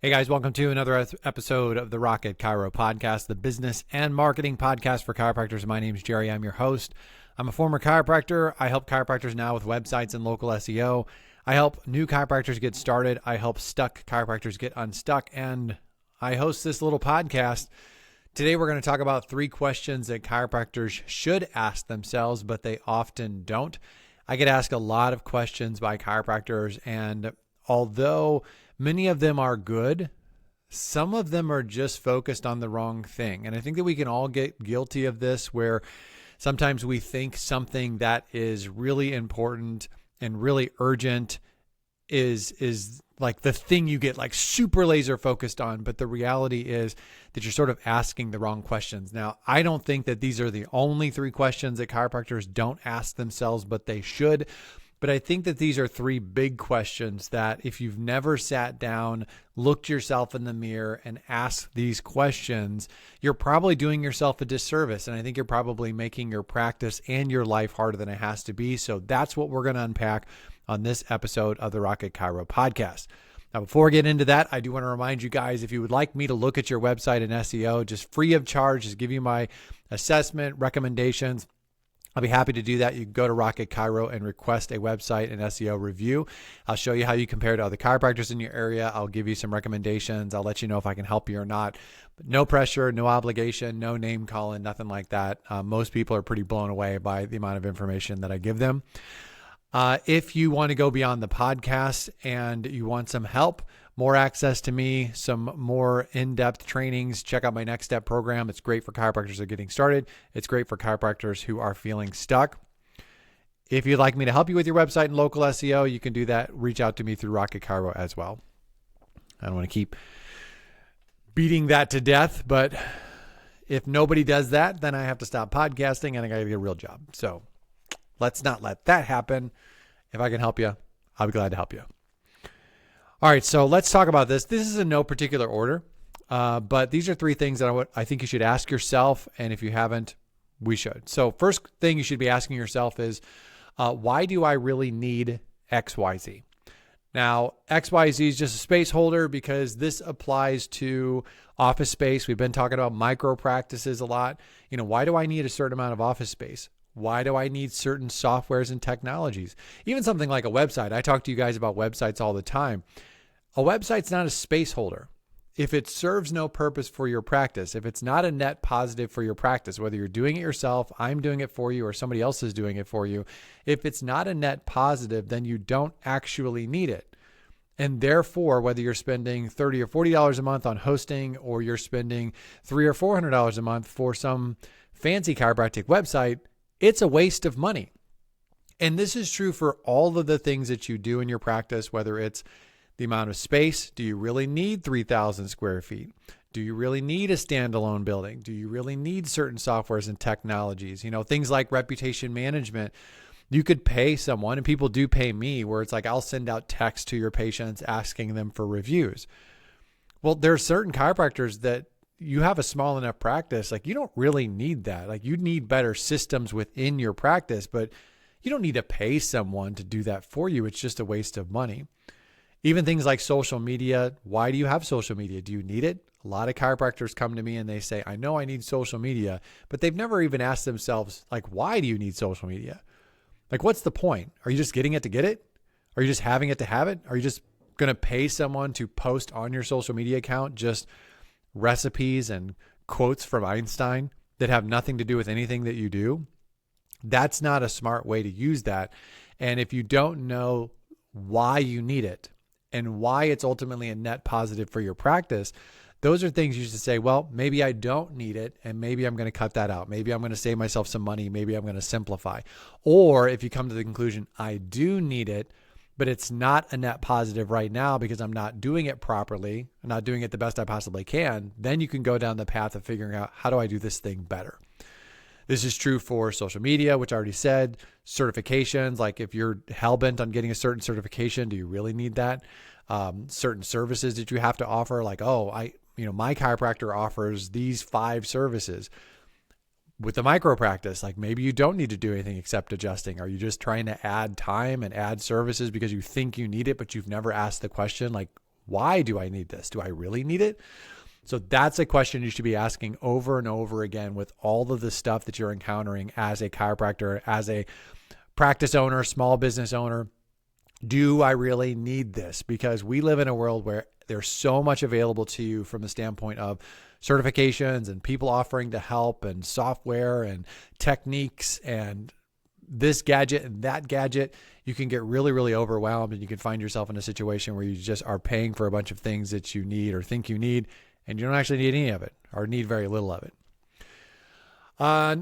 Hey guys, welcome to another episode of the Rocket Chiro podcast, the business and marketing podcast for chiropractors. My name is Jerry. I'm your host. I'm a former chiropractor. I help chiropractors now with websites and local SEO. I help new chiropractors get started. I help stuck chiropractors get unstuck. And I host this little podcast. Today, we're going to talk about 3 questions that chiropractors should ask themselves, but they often don't. I get asked a lot of questions by chiropractors, and although many of them are good, some of them are just focused on the wrong thing. And I think that we can all get guilty of this, where sometimes we think something that is really important and really urgent is like the thing you get like super laser focused on. But the reality is that you're sort of asking the wrong questions. Now, I don't think that these are the only 3 questions that chiropractors don't ask themselves, but they should. But I think that these are 3 big questions that if you've never sat down, looked yourself in the mirror and asked these questions, you're probably doing yourself a disservice. And I think you're probably making your practice and your life harder than it has to be. So that's what we're going to unpack on this episode of the Rocket Chiro podcast. Now, before we get into that, I do want to remind you guys, if you would like me to look at your website and SEO, just free of charge, just give you my assessment, recommendations, I'll be happy to do that. You can go to Rocket Chiro and request a website and SEO review. I'll show you how you compare to other chiropractors in your area. I'll give you some recommendations. I'll let you know if I can help you or not. But no pressure, no obligation, no name calling, nothing like that. Most people are pretty blown away by the amount of information that I give them. If you want to go beyond the podcast and you want some help, more access to me, some more in-depth trainings, check out my Next Step program. It's great for chiropractors that are getting started. It's great for chiropractors who are feeling stuck. If you'd like me to help you with your website and local SEO, you can do that. Reach out to me through Rocket Chiro as well. I don't want to keep beating that to death, but if nobody does that, then I have to stop podcasting and I got to get a real job. So let's not let that happen. If I can help you, I'll be glad to help you. All right, so let's talk about this. This is in no particular order, but these are 3 things that I think you should ask yourself, and if you haven't, we should. So first thing you should be asking yourself is, why do I really need XYZ? Now, XYZ is just a space holder because this applies to office space. We've been talking about micro practices a lot. Why do I need a certain amount of office space? Why do I need certain softwares and technologies? Even something like a website. I talk to you guys about websites all the time. A website's not a space holder. If it serves no purpose for your practice, if it's not a net positive for your practice, whether you're doing it yourself, I'm doing it for you, or somebody else is doing it for you, if it's not a net positive, then you don't actually need it. And therefore, whether you're spending $30 or $40 a month on hosting, or you're spending $300 or $400 a month for some fancy chiropractic website, it's a waste of money. And this is true for all of the things that you do in your practice, whether it's the amount of space. Do you really need 3,000 square feet? Do you really need a standalone building? Do you really need certain softwares and technologies? Things like reputation management. You could pay someone, and people do pay me, where it's like, I'll send out text to your patients asking them for reviews. Well, there are certain chiropractors that you have a small enough practice, like you don't really need that. Like you need better systems within your practice, but you don't need to pay someone to do that for you. It's just a waste of money. Even things like social media. Why do you have social media? Do you need it? A lot of chiropractors come to me and they say, I know I need social media, but they've never even asked themselves, like, why do you need social media? Like, what's the point? Are you just getting it to get it? Are you just having it to have it? Are you just going to pay someone to post on your social media account just recipes and quotes from Einstein that have nothing to do with anything that you do? That's not a smart way to use that. And if you don't know why you need it and why it's ultimately a net positive for your practice, those are things you should say, well, maybe I don't need it, and maybe I'm going to cut that out. Maybe I'm going to save myself some money. Maybe I'm going to simplify. Or if you come to the conclusion, I do need it, but it's not a net positive right now because I'm not doing it properly, I'm not doing it the best I possibly can, then you can go down the path of figuring out, how do I do this thing better? This is true for social media, which I already said, certifications. Like if you're hell-bent on getting a certain certification, do you really need that? Certain services that you have to offer, like, my chiropractor offers these 5 services. With the micro practice, like maybe you don't need to do anything except adjusting. Are you just trying to add time and add services because you think you need it, but you've never asked the question, like, Why do I need this? Do I really need it? So that's a question you should be asking over and over again with all of the stuff that you're encountering as a chiropractor, as a practice owner, small business owner. Do I really need this? Because we live in a world where there's so much available to you from the standpoint of certifications and people offering to help and software and techniques and this gadget and that gadget. You can get really, really overwhelmed, and you can find yourself in a situation where you just are paying for a bunch of things that you need or think you need, and you don't actually need any of it or need very little of it.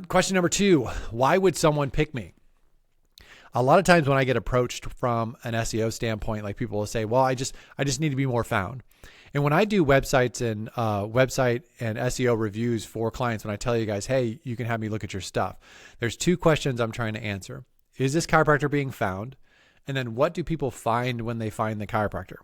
Question number 2, why would someone pick me? A lot of times when I get approached from an SEO standpoint, like people will say, well, I just need to be more found. And when I do website and SEO reviews for clients, when I tell you guys, hey, you can have me look at your stuff, there's 2 questions I'm trying to answer. Is this chiropractor being found? And then what do people find when they find the chiropractor?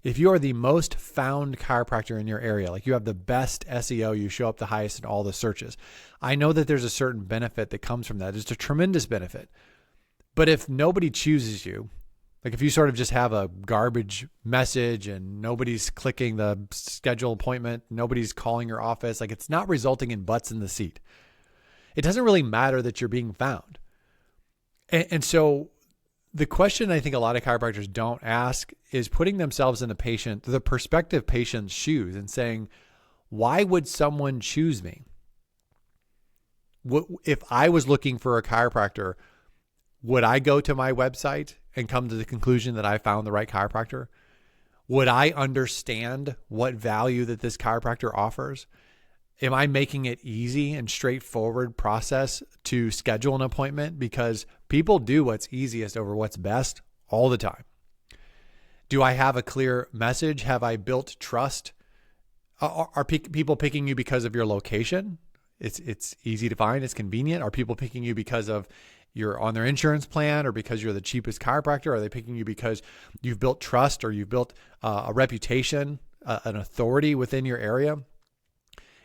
If you are the most found chiropractor in your area, like you have the best SEO, you show up the highest in all the searches, I know that there's a certain benefit that comes from that. It's a tremendous benefit. But if nobody chooses you, like if you sort of just have a garbage message and nobody's clicking the schedule appointment, nobody's calling your office, like it's not resulting in butts in the seat. It doesn't really matter that you're being found. And so the question I think a lot of chiropractors don't ask is putting themselves in the prospective patient's shoes and saying, why would someone choose me? If I was looking for a chiropractor, would I go to my website and come to the conclusion that I found the right chiropractor? Would I understand what value that this chiropractor offers? Am I making it easy and straightforward process to schedule an appointment? Because people do what's easiest over what's best all the time. Do I have a clear message? Have I built trust? Are people picking you because of your location? It's easy to find. It's convenient. Are people picking you because of you're on their insurance plan or because you're the cheapest chiropractor? Are they picking you because you've built trust or you've built a reputation, an authority within your area?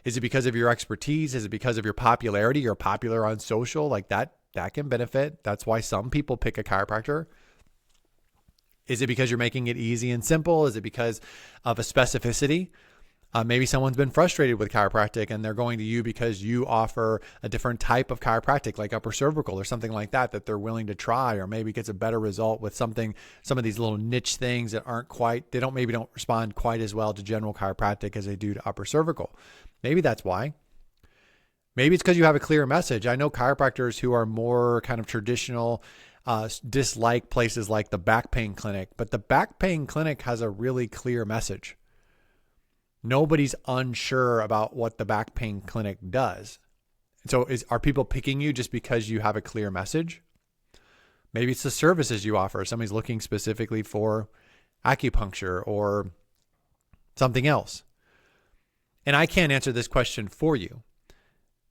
Is it because of your expertise? Is it because of your popularity? You're popular on social, like that can benefit. That's why some people pick a chiropractor. Is it because you're making it easy and simple? Is it because of a specificity? Maybe someone's been frustrated with chiropractic and they're going to you because you offer a different type of chiropractic, like upper cervical or something like that they're willing to try, or maybe gets a better result with some of these little niche things that maybe don't respond quite as well to general chiropractic as they do to upper cervical. Maybe that's why. Maybe it's because you have a clear message. I know chiropractors who are more kind of traditional, dislike places like the back pain clinic, but the back pain clinic has a really clear message. Nobody's unsure about what the back pain clinic does. So are people picking you just because you have a clear message? Maybe it's the services you offer. Somebody's looking specifically for acupuncture or something else. And I can't answer this question for you,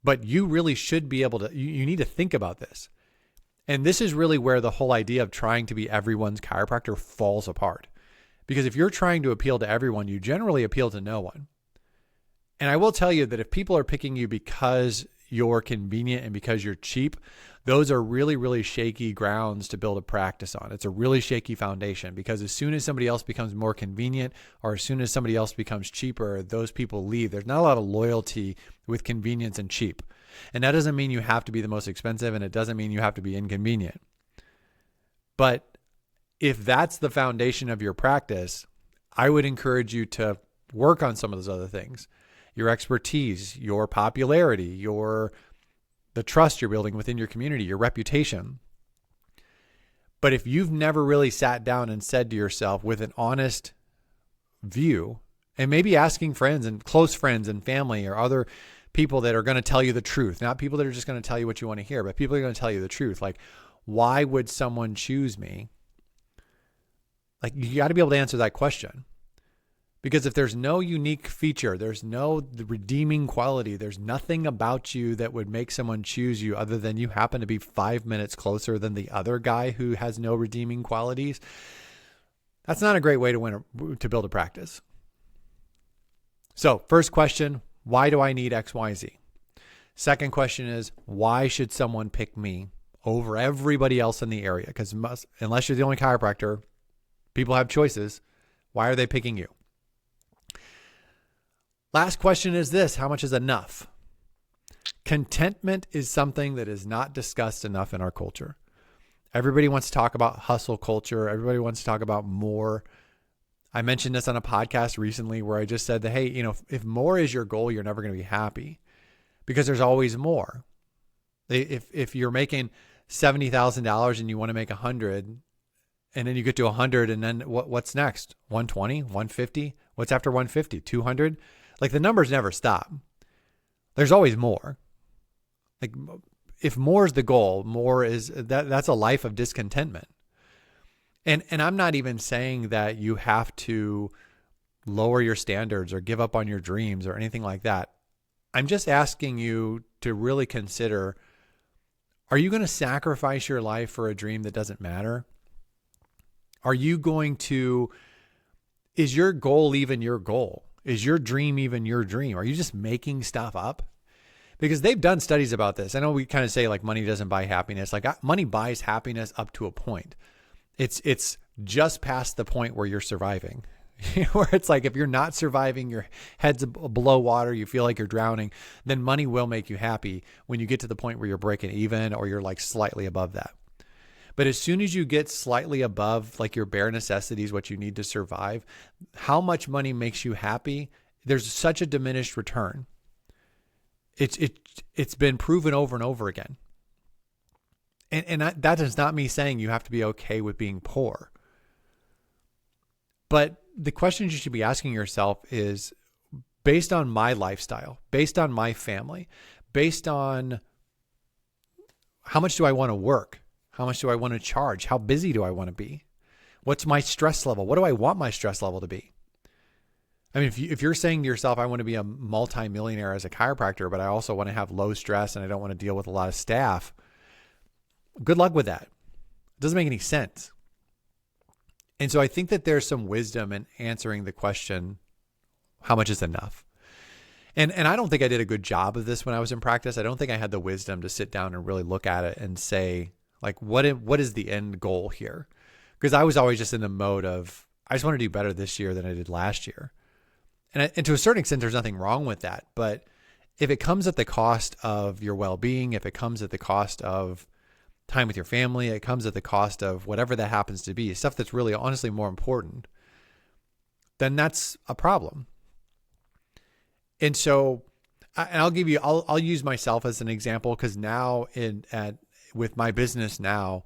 but you really should be able to, you need to think about this. And this is really where the whole idea of trying to be everyone's chiropractor falls apart. Because if you're trying to appeal to everyone, you generally appeal to no one. And I will tell you that if people are picking you because you're convenient and because you're cheap, those are really, really shaky grounds to build a practice on. It's a really shaky foundation, because as soon as somebody else becomes more convenient or as soon as somebody else becomes cheaper, those people leave. There's not a lot of loyalty with convenience and cheap. And that doesn't mean you have to be the most expensive, and it doesn't mean you have to be inconvenient. But if that's the foundation of your practice, I would encourage you to work on some of those other things. Your expertise, your popularity, the trust you're building within your community, your reputation. But if you've never really sat down and said to yourself with an honest view, and maybe asking friends and close friends and family or other people that are going to tell you the truth, not people that are just going to tell you what you want to hear, but people are going to tell you the truth. Like, why would someone choose me? Like, you got to be able to answer that question. Because if there's no unique feature, there's no redeeming quality, there's nothing about you that would make someone choose you other than you happen to be 5 minutes closer than the other guy who has no redeeming qualities, that's not a great way to build a practice. So first question, why do I need X, Y, Z? Second question is, why should someone pick me over everybody else in the area? Because unless you're the only chiropractor, people have choices. Why are they picking you? Last question is this: how much is enough? Contentment is something that is not discussed enough in our culture. Everybody wants to talk about hustle culture. Everybody wants to talk about more. I mentioned this on a podcast recently where I just said that, hey, if more is your goal, you're never going to be happy because there's always more. If you're making $70,000 and you want to make 100, and then you get to 100, and then what's next? 120, 150? What's after 150? 200? Like, the numbers never stop. There's always more. Like, if more is the goal, more is that's a life of discontentment. And I'm not even saying that you have to lower your standards or give up on your dreams or anything like that. I'm just asking you to really consider, are you going to sacrifice your life for a dream that doesn't matter? Are you going to, is your goal even your goal? Is your dream even your dream? Are you just making stuff up? Because they've done studies about this. I know we kind of say like money doesn't buy happiness. Like, money buys happiness up to a point. It's just past the point where you're surviving. Where it's like, if you're not surviving, your head's below water, you feel like you're drowning, then money will make you happy when you get to the point where you're breaking even or you're like slightly above that. But as soon as you get slightly above like your bare necessities, what you need to survive, how much money makes you happy, there's such a diminished return. It's been proven over and over again. And that is not me saying you have to be okay with being poor. But the questions you should be asking yourself is, based on my lifestyle, based on my family, based on how much do I want to work? How much do I want to charge? How busy do I want to be? What's my stress level? What do I want my stress level to be? I mean, if you're saying to yourself, I want to be a multimillionaire as a chiropractor, but I also want to have low stress and I don't want to deal with a lot of staff, good luck with that. It doesn't make any sense. And so I think that there's some wisdom in answering the question, how much is enough? And I don't think I did a good job of this when I was in practice. I don't think I had the wisdom to sit down and really look at it and say, like, what is the end goal here? Because I was always just in the mode of, I just want to do better this year than I did last year. And to a certain extent, there's nothing wrong with that. But if it comes at the cost of your well-being, if it comes at the cost of time with your family, it comes at the cost of whatever that happens to be, stuff that's really honestly more important, then that's a problem. And so, I'll use myself as an example, because now with my business now,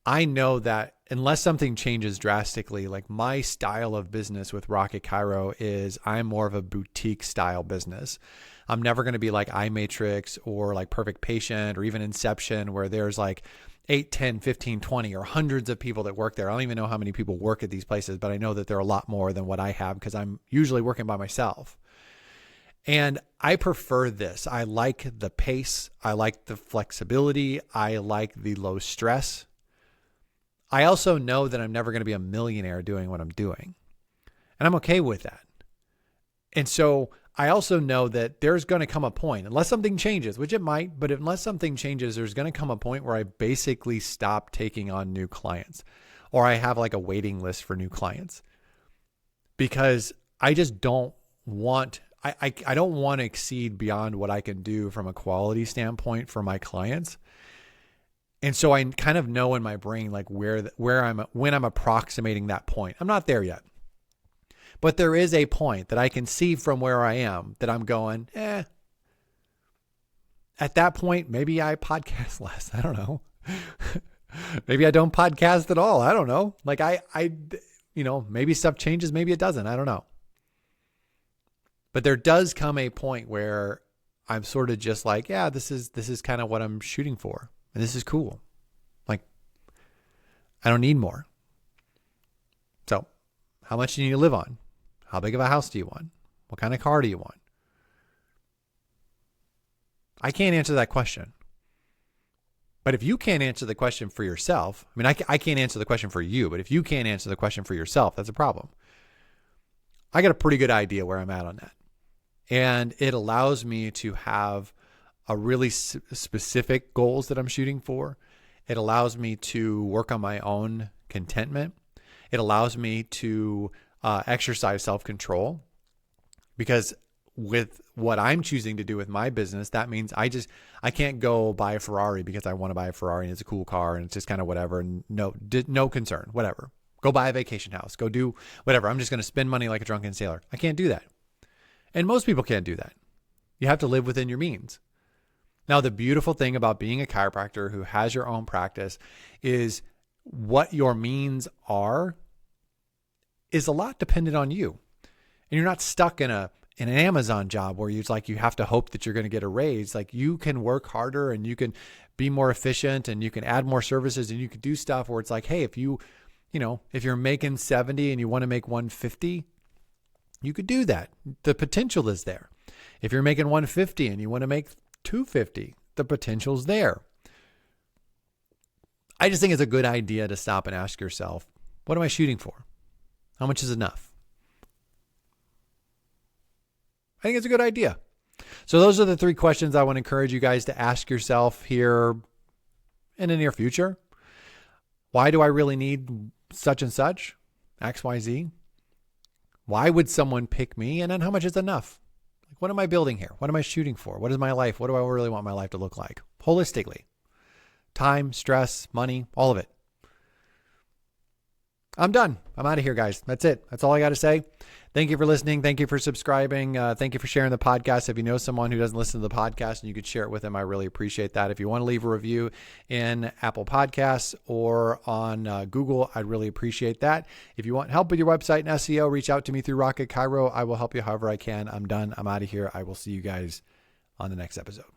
I know that unless something changes drastically, like my style of business with Rocket Chiro is, I'm more of a boutique style business. I'm never going to be like iMatrix or like Perfect Patient or even Inception, where there's like 8, 10, 15, 20 or hundreds of people that work there. I don't even know how many people work at these places, but I know that there are a lot more than what I have because I'm usually working by myself. And I prefer this. I like the pace. I like the flexibility. I like the low stress. I also know that I'm never going to be a millionaire doing what I'm doing. And I'm okay with that. And so I also know that there's going to come a point, unless something changes, which it might, but unless something changes, there's going to come a point where I basically stop taking on new clients, or I have like a waiting list for new clients, because I just don't want, I don't want to exceed beyond what I can do from a quality standpoint for my clients. And so I kind of know in my brain, like when I'm approximating that point. I'm not there yet, but there is a point that I can see from where I am that I'm going, at that point, maybe I podcast less. I don't know. Maybe I don't podcast at all. I don't know. Like maybe stuff changes. Maybe it doesn't. I don't know. But there does come a point where I'm sort of just like, yeah, this is kind of what I'm shooting for. And this is cool. Like, I don't need more. So how much do you need to live on? How big of a house do you want? What kind of car do you want? I can't answer that question. But if you can't answer the question for yourself, I mean, I can't answer the question for you, but if you can't answer the question for yourself, that's a problem. I got a pretty good idea where I'm at on that. And it allows me to have a really specific goals that I'm shooting for. It allows me to work on my own contentment. It allows me to exercise self-control, because with what I'm choosing to do with my business, that means I can't go buy a Ferrari because I want to buy a Ferrari and it's a cool car and it's just kind of whatever. And no concern, whatever. Go buy a vacation house, go do whatever. I'm just going to spend money like a drunken sailor. I can't do that. And most people can't do that. You have to live within your means. Now, the beautiful thing about being a chiropractor who has your own practice is what your means are is a lot dependent on you. And you're not stuck in an Amazon job where it's like you have to hope that you're going to get a raise. Like, you can work harder and you can be more efficient and you can add more services and you can do stuff where it's like, hey, if you're making 70 and you want to make 150, you could do that. The potential is there. If you're making 150 and you want to make 250, the potential's there. I just think it's a good idea to stop and ask yourself, what am I shooting for? How much is enough? I think it's a good idea. So those are the 3 questions I want to encourage you guys to ask yourself here in the near future. Why do I really need such and such? X, Y, Z. Why would someone pick me? And then how much is enough? Like, what am I building here? What am I shooting for? What is my life? What do I really want my life to look like? Holistically. Time, stress, money, all of it. I'm done. I'm out of here, guys. That's it. That's all I got to say. Thank you for listening. Thank you for subscribing. Thank you for sharing the podcast. If you know someone who doesn't listen to the podcast and you could share it with them, I really appreciate that. If you want to leave a review in Apple Podcasts or on Google, I'd really appreciate that. If you want help with your website and SEO, reach out to me through Rocket Chiro. I will help you however I can. I'm done. I'm out of here. I will see you guys on the next episode.